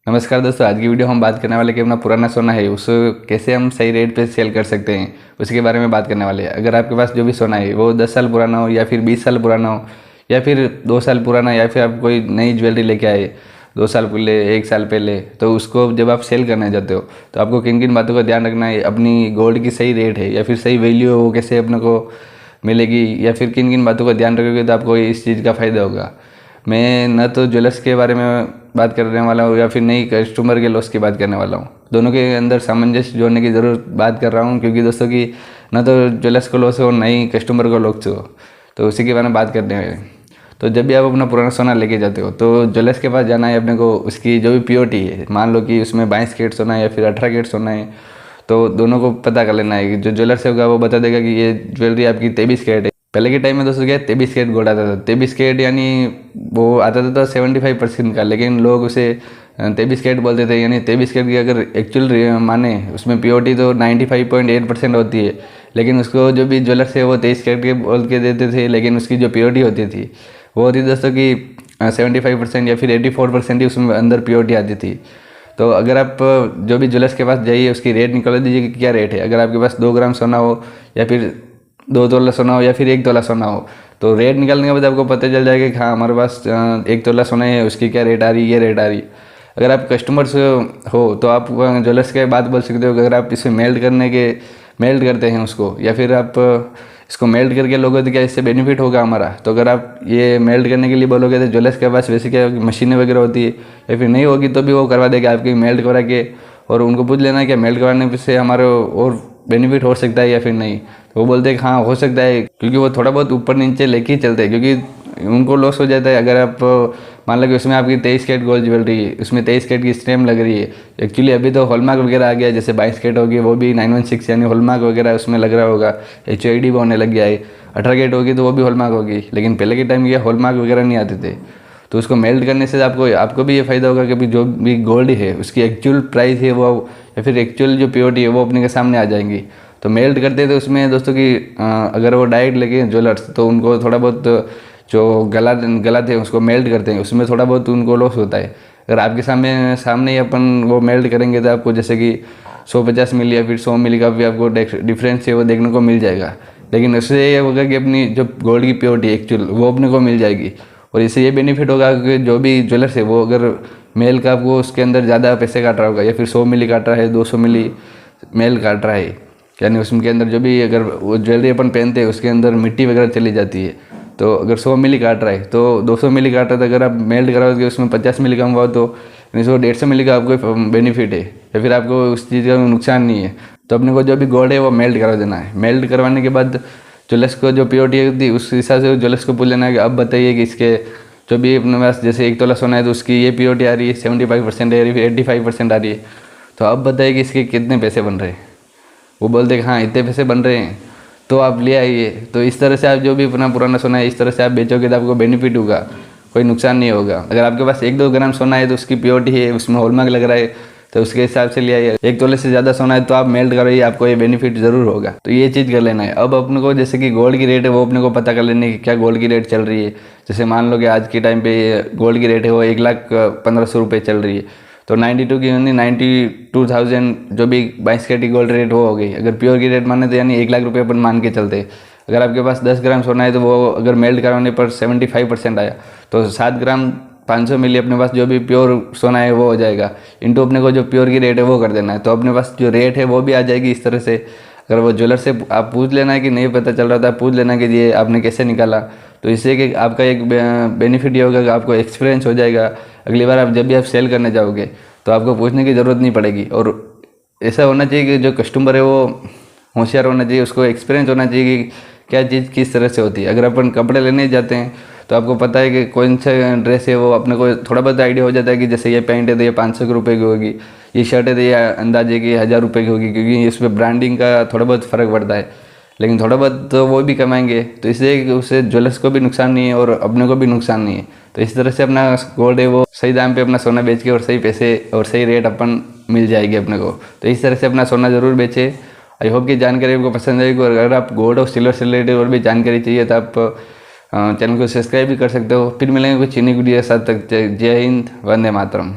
नमस्कार दोस्तों, आज की वीडियो हम बात करने वाले कि अपना पुराना सोना है उसको कैसे हम सही रेट पे सेल कर सकते हैं, उसके बारे में बात करने वाले हैं। अगर आपके पास जो भी सोना है वो 10 साल पुराना हो या फिर 20 साल पुराना हो या फिर 2 साल पुराना, या फिर आप कोई नई ज्वेलरी लेके आए 2 साल पहले 1 साल पहले, तो उसको जब आप सेल करने जाते हो तो आपको किन किन बातों का ध्यान रखना है। अपनी गोल्ड की सही रेट है या फिर सही वैल्यू है वो कैसे अपने को मिलेगी, या फिर किन किन बातों का ध्यान रखोगे तो आपको इस चीज़ का फ़ायदा होगा। मैं न तो ज्वेलर्स के बारे में बात करने वाला हूँ या फिर नई कस्टमर के लॉस की बात करने वाला हूँ। दोनों के अंदर सामंजस्य जोड़ने की ज़रूर बात कर रहा हूँ, क्योंकि दोस्तों की न तो ज्वेलर्स को लॉस हो नई कस्टमर को लॉस हो, तो उसी के बारे में बात करने हैं। तो जब भी आप अपना पुराना सोना लेके जाते हो तो ज्वेलर्स के पास जाना है अपने को। उसकी जो भी प्योरिटी है, मान लो कि उसमें 22 कैरेट सोना है या फिर 18 कैरेट सोना है, तो दोनों को पता कर लेना है कि जो ज्वेलर्स होगा वो बता देगा कि ये ज्वेलरी आपकी 23 कैरेट है। पहले के टाइम में दोस्तों क्या 23 कैरेट गोल्ड आता था। 23 कैरेट यानी वो आता था 75% का, लेकिन लोग उसे 23 कैरेट बोलते थे। यानी 23 कैरेट की अगर एक्चुअल माने उसमें प्योरिटी तो 95.8% होती है, लेकिन उसको जो भी ज्वेलर्स है वो 23 कैरेट के बोल के देते थे, लेकिन उसकी जो प्योरिटी होती थी वो होती दोस्तों की 75% या फिर 84% ही उसमें अंदर प्योरिटी आती थी। तो अगर आप जो भी ज्वेलर्स के पास जाइए उसकी रेट निकाल दीजिए कि क्या रेट है। अगर आपके पास 2 ग्राम सोना हो या फिर 2 तोला सोना हो या फिर 1 तोला सोना हो, तो रेट निकालने के बाद आपको पता चल जाएगा कि हाँ हमारे पास 1 तोला सोना है, उसकी क्या रेट आ रही है, ये रेट आ रही है। अगर आप कस्टमर्स हो तो आप ज्वेलर्स के बात बोल सकते हो कि अगर आप इसे मेल्ट करते हैं उसको, या फिर आप इसको मेल्ट करके लोगे तो क्या इससे बेनिफिट होगा हमारा। तो अगर आप ये मेल्ट करने के लिए बोलोगे तो ज्वेलर्स के पास वैसे क्या मशीनें वगैरह होती है, या फिर नहीं होगी तो भी वो करवा देगा आपकी मेल्ट करा के। और उनको पूछ लेना कि मेल्ट करवाने से हमारे और बेनिफिट हो सकता है या फिर नहीं। तो वो बोलते हैं कि हाँ हो सकता है, क्योंकि वो थोड़ा बहुत ऊपर नीचे लेके ही चलते हैं, क्योंकि उनको लॉस हो जाता है। अगर आप मान लो कि उसमें आपकी 23 कैरेट गोल्ड ज्वेलरी है, उसमें 23 कैरेट की स्टैम्प लग रही है। एक्चुअली अभी तो हॉलमार्क वगैरह आ गया है, जैसे 22 कैरेट होगी वो भी 916 यानी हॉलमार्क वगैरह उसमें लग रहा होगा, HID भी होने लग गया है। 18 कैरेट होगी तो वो भी हॉलमार्क होगी, लेकिन पहले के टाइम ये हॉलमार्क वगैरह नहीं आते थे। तो उसको मेल्ट करने से आपको भी ये फ़ायदा होगा कि जो भी गोल्ड है उसकी एक्चुअल प्राइस है वो, या फिर एक्चुअल जो प्योरिटी है वो अपने के सामने आ जाएंगी। तो मेल्ट करते थे उसमें दोस्तों की अगर वो डायरेक्ट लेके ज्वेलर्स, तो उनको थोड़ा बहुत जो गला थे उसको मेल्ट करते हैं, उसमें थोड़ा बहुत उनको लॉस होता है। अगर आपके सामने ही अपन वो मेल्ट करेंगे तो आपको जैसे कि 150 मिली या फिर 100 मिली का भी आपको डिफरेंस है वो देखने को मिल जाएगा। लेकिन उससे ये होगा कि अपनी जो गोल्ड की प्योरिटी एक्चुअल वो अपने को मिल जाएगी। और इससे ये बेनिफिट होगा कि जो भी ज्वेलर्स है वो अगर मेल का आपको उसके अंदर ज़्यादा पैसे काट रहा होगा, या फिर 100 मिली काट रहा है, 200 मिली मेल काट रहा है, यानी उसके अंदर जो भी अगर वो ज्वेलरी अपन पहनते हैं उसके अंदर मिट्टी वगैरह चली जाती है। तो अगर 100 मिली काट रहा है तो 200 मिली काट रहा है, तो अगर आप मेल्ट कराओगे उसमें 50 मिली का हुआ तो 150 मिली का आपको बेनिफिट है, या फिर आपको उस चीज़ का नुकसान नहीं है। तो अपने को जो भी गोल्ड है वो मेल्ट करा देना है। मेल्ट करवाने के बाद ज्वेलर्स को जो प्योरिटी होती है उस हिसाब से ज्वेलर्स को पूछ लेना है कि अब बताइए कि इसके जो भी अपने पास जैसे 1 तोला सोना है तो उसकी ये प्योरिटी आ रही है 75% है या फिर 85% आ रही है, तो अब बताइए कि इसके कितने पैसे बन रहे हैं। वो बोलते कि हाँ इतने पैसे बन रहे हैं, तो आप ले आइए। तो इस तरह से आप जो भी अपना पुराना सोना है इस तरह से आप बेचोगे तो आपको बेनिफिट होगा, कोई नुकसान नहीं होगा। अगर आपके पास 1-2 ग्राम सोना है तो उसकी प्योरिटी है, उसमें हॉलमार्क लग रहा है, तो उसके हिसाब से ले आइए। 1 तोले से ज़्यादा सोना है तो आप मेल्ट कराइए, आपको ये बेनिफिट ज़रूर होगा। तो ये चीज़ कर लेना है। अब अपने को जैसे कि गोल्ड की रेट है वो अपने को पता कर लेने की क्या गोल्ड की रेट चल रही है। जैसे मान लो कि आज के टाइम पे गोल्ड की रेट है वो 1,15,000 रुपये चल रही है, तो 92 की यानी 92,000 जो भी 22 कैरेट की गोल्ड रेट वो हो गई। अगर प्योर की रेट माने तो यानी 1,00,000 रुपये अपन मान के चलते। अगर आपके पास 10 ग्राम सोना है तो वो अगर मेल्ट करवाने पर 75% आया, तो 7 ग्राम 500 मिली अपने पास जो भी प्योर सोना है वो हो जाएगा, इंटू अपने को जो प्योर की रेट है वो कर देना है, तो अपने पास जो रेट है वो भी आ जाएगी इस तरह से। अगर वो ज्वेलर से आप पूछ लेना है कि नहीं पता चल रहा था, पूछ लेना कि ये आपने कैसे निकाला। तो इससे कि आपका एक बेनिफिट ये होगा कि आपको एक्सपीरियंस हो जाएगा। अगली बार आप जब भी आप सेल करने जाओगे तो आपको पूछने की ज़रूरत नहीं पड़ेगी। और ऐसा होना चाहिए कि जो कस्टमर है वो होशियार होना चाहिए, उसको एक्सपीरियंस होना चाहिए कि क्या चीज़ किस तरह से होती है। अगर अपन कपड़े लेने जाते हैं तो आपको पता है कि कौन सा ड्रेस है वो अपने को थोड़ा बहुत आइडिया हो जाता है कि जैसे ये पैंट है तो ये 500 रुपये की होगी, ये शर्ट है तो ये अंदाजे की 1,000 रुपये की होगी, क्योंकि इसमें ब्रांडिंग का थोड़ा बहुत फ़र्क पड़ता है। लेकिन थोड़ा बहुत तो वो भी कमाएंगे, तो इससे उससे ज्वेलर्स को भी नुकसान नहीं है और अपने को भी नुकसान नहीं है। तो इस तरह से अपना गोल्ड है वो सही दाम पे अपना सोना बेच के और सही पैसे और सही रेट अपन मिल जाएगी अपने को। तो इस तरह से अपना सोना ज़रूर बेचे। आई होप कि जानकारी आपको पसंद आएगी। और अगर आप गोल्ड और सिल्वर से रिलेटेड और भी जानकारी चाहिए तो आप चैनल को सब्सक्राइब भी कर सकते हो। फिर मिलेंगे कुछ चीनी वीडियो के साथ। तक जय हिंद, वंदे मातरम।